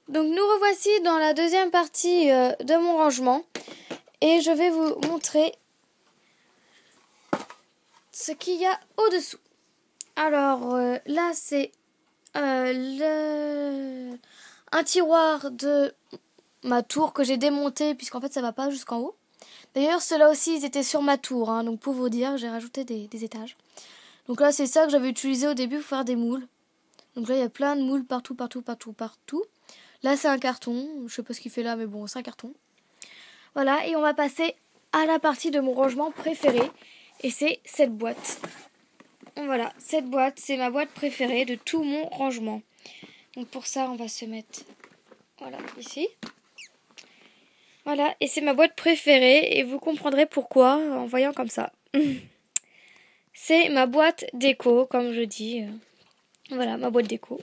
Donc nous revoici dans la deuxième partie de mon rangement et je vais vous montrer ce qu'il y a au-dessous. Alors là c'est un tiroir de ma tour que j'ai démonté puisqu'en fait ça va pas jusqu'en haut. D'ailleurs ceux-là aussi ils étaient sur ma tour, hein, donc pour vous dire j'ai rajouté des étages. Donc là c'est ça que j'avais utilisé au début pour faire des moules. Donc là il y a plein de moules partout. Là, c'est un carton. Je sais pas ce qu'il fait là, mais bon, c'est un carton. Voilà, et on va passer à la partie de mon rangement préféré. Et c'est cette boîte. Voilà, cette boîte, c'est ma boîte préférée de tout mon rangement. Donc pour ça, on va se mettre, voilà, ici. Voilà, et c'est ma boîte préférée. Et vous comprendrez pourquoi en voyant comme ça. C'est ma boîte déco, comme je dis. Voilà, ma boîte déco.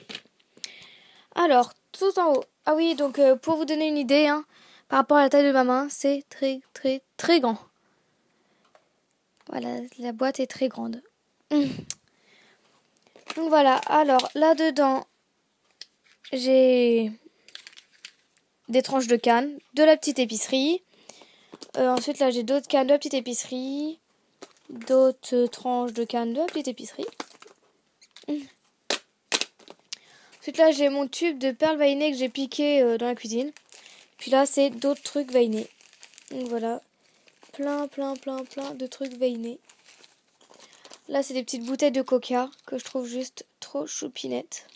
Alors, tout en haut. Ah oui, donc pour vous donner une idée, hein, par rapport à la taille de ma main, c'est très grand. Voilà, la boîte est très grande. Donc voilà, alors là-dedans, j'ai des tranches de canne, de la petite épicerie. Ensuite, là, j'ai d'autres cannes de la petite épicerie. D'autres tranches de canne de la petite épicerie. Ensuite, là, j'ai mon tube de perles veinées que j'ai piqué dans la cuisine. Puis là, c'est d'autres trucs veinés. Donc voilà, plein de trucs veinés. Là, c'est des petites bouteilles de coca que je trouve juste trop choupinettes.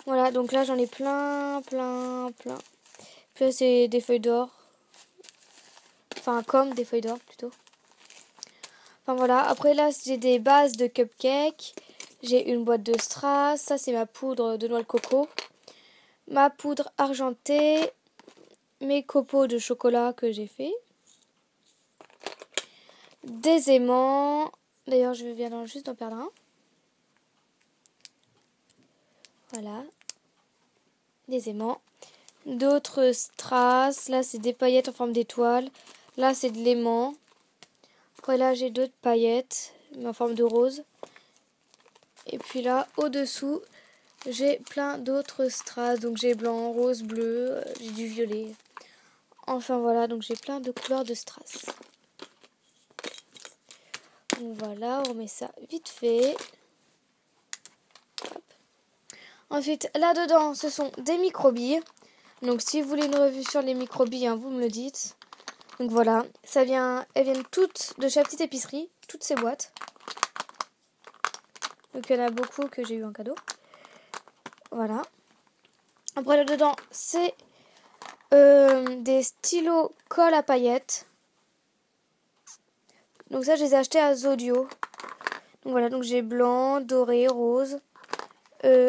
Voilà, donc là, j'en ai plein. Puis là, c'est des feuilles d'or. Enfin, comme des feuilles d'or, plutôt. Enfin, voilà. Après, là, j'ai des bases de cupcakes. J'ai une boîte de strass. Ça, c'est ma poudre de noix de coco. Ma poudre argentée. Mes copeaux de chocolat que j'ai fait. Des aimants. D'ailleurs, je viens juste d'en perdre un. Voilà. Des aimants. D'autres strass. Là, c'est des paillettes en forme d'étoile. Là, c'est de l'aimant. Après, là, j'ai d'autres paillettes, mais en forme de rose. Et puis là, au-dessous, j'ai plein d'autres strass. Donc, j'ai blanc, rose, bleu. J'ai du violet. Enfin, voilà. Donc, j'ai plein de couleurs de strass. Donc, voilà. On remet ça vite fait. Hop. Ensuite, là-dedans, ce sont des microbilles. Donc, si vous voulez une revue sur les microbilles, hein, vous me le dites. Donc voilà, elles viennent toutes de chez la petite épicerie, toutes ces boîtes. Donc il y en a beaucoup que j'ai eu en cadeau. Voilà. Après là-dedans, c'est des stylos colle à paillettes. Donc ça, je les ai achetés à Zodio. Donc voilà, donc j'ai blanc, doré, rose,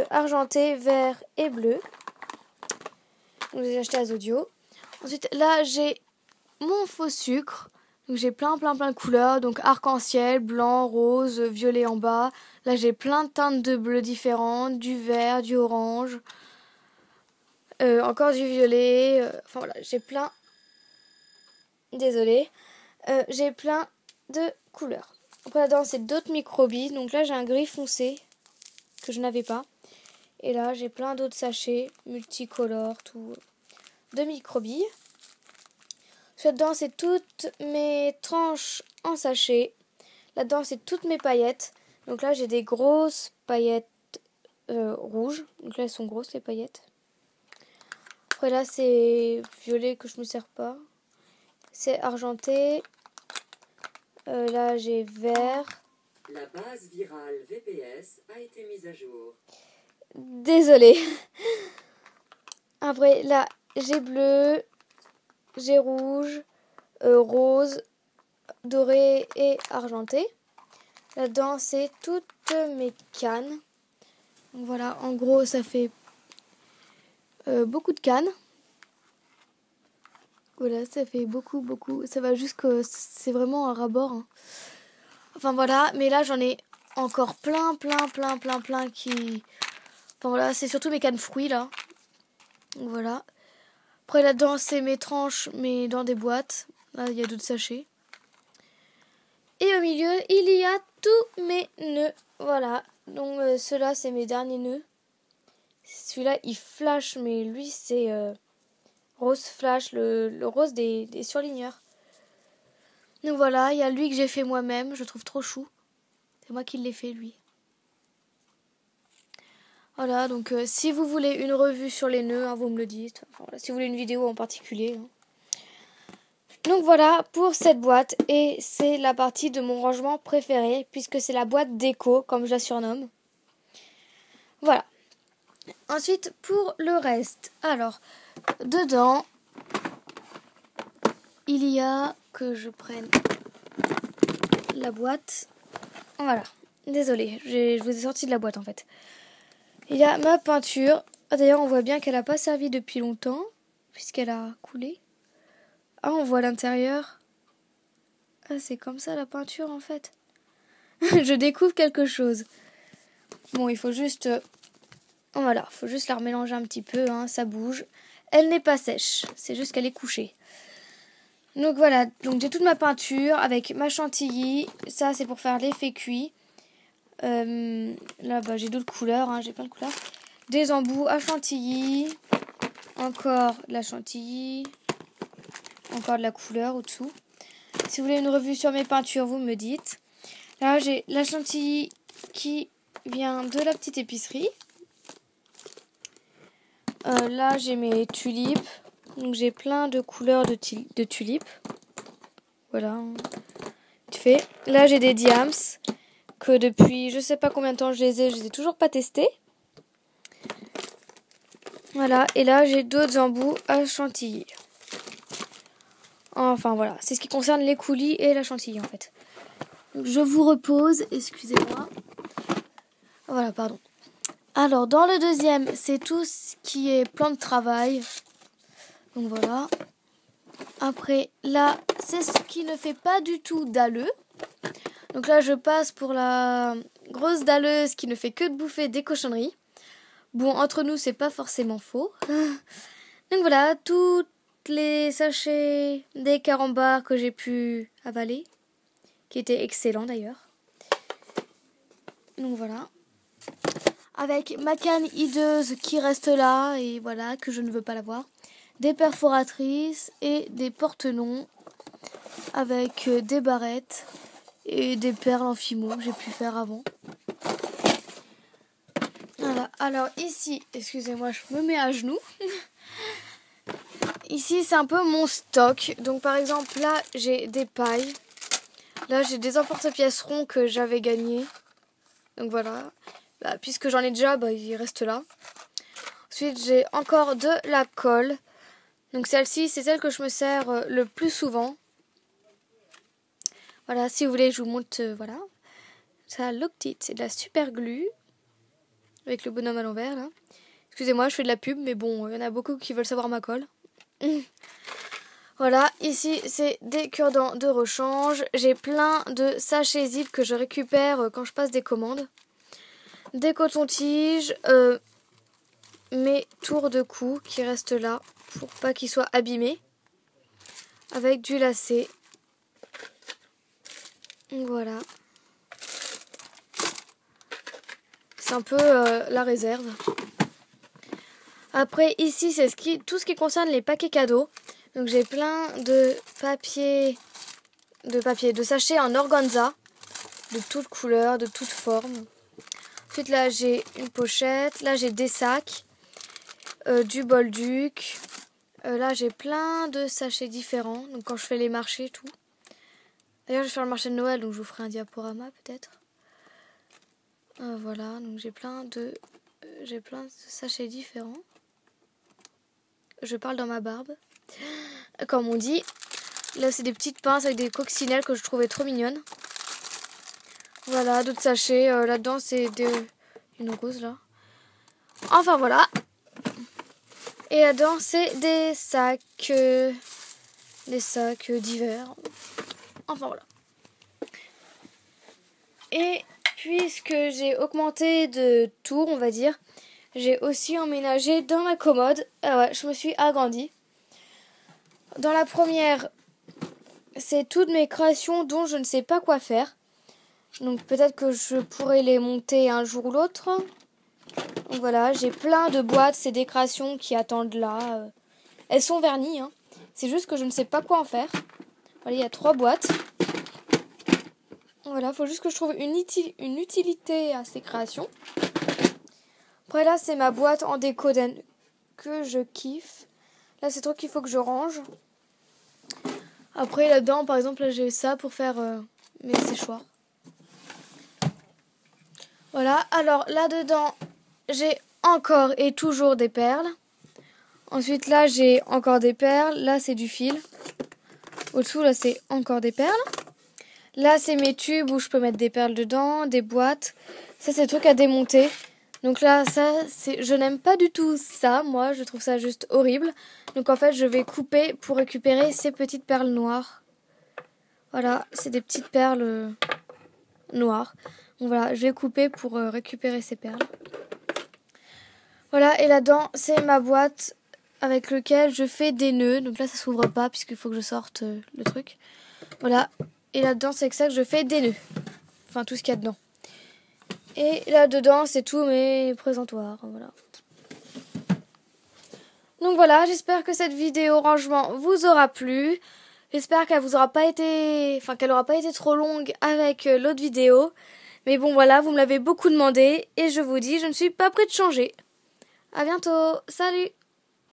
argenté, vert et bleu. Donc je les ai achetés à Zodio. Ensuite, là, j'ai mon faux sucre. Donc j'ai plein de couleurs. Donc arc-en-ciel, blanc, rose, violet en bas. Là j'ai plein de teintes de bleu différentes. Du vert, du orange. Encore du violet. Enfin voilà, j'ai plein. Désolée. J'ai plein de couleurs. Après là-dedans c'est d'autres microbilles. Donc là j'ai un gris foncé que je n'avais pas. Et là j'ai plein d'autres sachets multicolores, tout de microbilles. Là-dedans, c'est toutes mes tranches en sachet. Là-dedans, c'est toutes mes paillettes. Donc là, j'ai des grosses paillettes rouges. Donc là, elles sont grosses, les paillettes. Après là, c'est violet que je me sers pas. C'est argenté. Là, j'ai vert. La base virale VPS a été mise à jour. Désolée. Après, là, j'ai bleu. J'ai rouge, rose, doré et argenté. Là-dedans, c'est toutes mes cannes. Donc voilà, en gros, ça fait beaucoup de cannes. Voilà, ça fait beaucoup. Ça va jusqu'au... C'est vraiment un ras-bord. Hein. Enfin voilà, mais là, j'en ai encore plein qui... Enfin voilà, c'est surtout mes cannes fruits, là. Donc voilà. Après, là-dedans, c'est mes tranches, mais dans des boîtes. Là, il y a d'autres sachets. Et au milieu, il y a tous mes nœuds. Voilà. Donc, ceux-là, c'est mes derniers nœuds. Celui-là, il flash, mais lui, c'est rose flash, le rose des surligneurs. Donc voilà, il y a lui que j'ai fait moi-même. Je le trouve trop chou. C'est moi qui l'ai fait, lui. Voilà, donc si vous voulez une revue sur les nœuds, hein, vous me le dites. Enfin, voilà, si vous voulez une vidéo en particulier. Hein. Donc voilà pour cette boîte. Et c'est la partie de mon rangement préféré, puisque c'est la boîte déco, comme je la surnomme. Voilà. Ensuite, pour le reste. Alors, dedans, il y a... Que je prenne la boîte. Voilà. Désolée, je vous ai sorti de la boîte en fait. Il y a ma peinture. Ah, d'ailleurs, on voit bien qu'elle n'a pas servi depuis longtemps, puisqu'elle a coulé. Ah, on voit l'intérieur. Ah, c'est comme ça la peinture en fait. Je découvre quelque chose. Bon, il faut juste... Voilà, il faut juste la remélanger un petit peu, hein, ça bouge. Elle n'est pas sèche, c'est juste qu'elle est couchée. Donc voilà, donc j'ai toute ma peinture avec ma chantilly. Ça, c'est pour faire l'effet cuit. Là, j'ai d'autres couleurs, hein, j'ai plein de couleurs. Des embouts à chantilly. Encore de la chantilly. Encore de la couleur au-dessous. Si vous voulez une revue sur mes peintures, vous me dites. Là, j'ai la chantilly qui vient de la petite épicerie. Là, j'ai mes tulipes. Donc, j'ai plein de couleurs de tulipes. Voilà. Fait. Là, j'ai des diams que depuis je sais pas combien de temps je les ai toujours pas testés. Voilà. Et là, j'ai d'autres embouts à chantilly. Enfin, voilà. C'est ce qui concerne les coulis et la chantilly, en fait. Donc, je vous repose. Excusez-moi. Voilà, pardon. Alors, dans le deuxième, c'est tout ce qui est plan de travail. Donc, voilà. Après, là, c'est ce qui ne fait pas du tout dalleux. Donc là, je passe pour la grosse dalleuse qui ne fait que de bouffer des cochonneries. Bon, entre nous, c'est pas forcément faux. Donc voilà, tous les sachets des carambars que j'ai pu avaler, qui étaient excellents d'ailleurs. Donc voilà. Avec ma canne hideuse qui reste là, et voilà, que je ne veux pas la voir. Des perforatrices et des porte-noms avec des barrettes et des perles en fimo que j'ai pu faire avant. Voilà, alors ici, excusez-moi, je me mets à genoux. Ici, c'est un peu mon stock. Donc par exemple, là, j'ai des pailles. Là, j'ai des emporte-pièces ronds que j'avais gagnés. Donc voilà, puisque j'en ai déjà, il reste là. Ensuite, j'ai encore de la colle. Donc celle-ci, c'est celle que je me sers le plus souvent. Voilà, si vous voulez, je vous montre, voilà. Ça, Looked It, c'est de la super glue. Avec le bonhomme à l'envers, là. Excusez-moi, je fais de la pub, mais bon, il y en a beaucoup qui veulent savoir ma colle. Voilà, ici, c'est des cure-dents de rechange. J'ai plein de sachets zip que je récupère quand je passe des commandes. Des cotons-tiges, mes tours de cou qui restent là pour pas qu'ils soient abîmés. Avec du lacet. Voilà. C'est un peu la réserve. Après, ici, c'est tout ce qui concerne les paquets cadeaux. Donc, j'ai plein de de sachets en organza, de toutes couleurs, de toutes formes. Ensuite, là, j'ai une pochette. Là, j'ai des sacs, du bolduc. Là, j'ai plein de sachets différents. Donc, quand je fais les marchés, tout. D'ailleurs, je vais faire le marché de Noël, donc je vous ferai un diaporama, peut-être. Voilà, donc j'ai plein de sachets différents. Je parle dans ma barbe. Comme on dit. Là, c'est des petites pinces avec des coccinelles que je trouvais trop mignonnes. Voilà, d'autres sachets. Là-dedans, c'est une rose, là. Enfin, voilà. Et là-dedans, c'est des sacs divers. Enfin, voilà. Et puisque j'ai augmenté de tours, on va dire, j'ai aussi emménagé dans ma commode. Ah ouais, je me suis agrandie. Dans la première, c'est toutes mes créations dont je ne sais pas quoi faire. Donc peut-être que je pourrais les monter un jour ou l'autre. Donc voilà, j'ai plein de boîtes, c'est des créations qui attendent là. Elles sont vernies, hein. C'est juste que je ne sais pas quoi en faire. Voilà, il y a 3 boîtes. Voilà, il faut juste que je trouve une utilité à ces créations. Après là, c'est ma boîte en déco que je kiffe. Là, c'est trop qu'il faut que je range. Après, là-dedans, par exemple, là, j'ai ça pour faire mes séchoirs. Voilà, alors là-dedans, j'ai encore et toujours des perles. Ensuite, là, j'ai encore des perles. Là, c'est du fil. Au-dessous, là, c'est encore des perles. Là, c'est mes tubes où je peux mettre des perles dedans, des boîtes. Ça, c'est le truc à démonter. Donc là, je n'aime pas du tout ça. Moi, je trouve ça juste horrible. Donc en fait, je vais couper pour récupérer ces petites perles noires. Voilà, c'est des petites perles noires. Donc voilà, je vais couper pour récupérer ces perles. Voilà, et là-dedans, c'est ma boîte avec laquelle je fais des nœuds. Donc là, ça s'ouvre pas puisqu'il faut que je sorte le truc. Voilà, et là-dedans, c'est avec ça que je fais des nœuds. Enfin, tout ce qu'il y a dedans. Et là-dedans, c'est tous mes présentoirs. Voilà. Donc voilà, j'espère que cette vidéo rangement vous aura plu. J'espère qu'elle vous aura pas été... Enfin, qu'elle aura pas été trop longue avec l'autre vidéo. Mais bon, voilà, vous me l'avez beaucoup demandé. Et je vous dis, je ne suis pas prête de changer. À bientôt. Salut!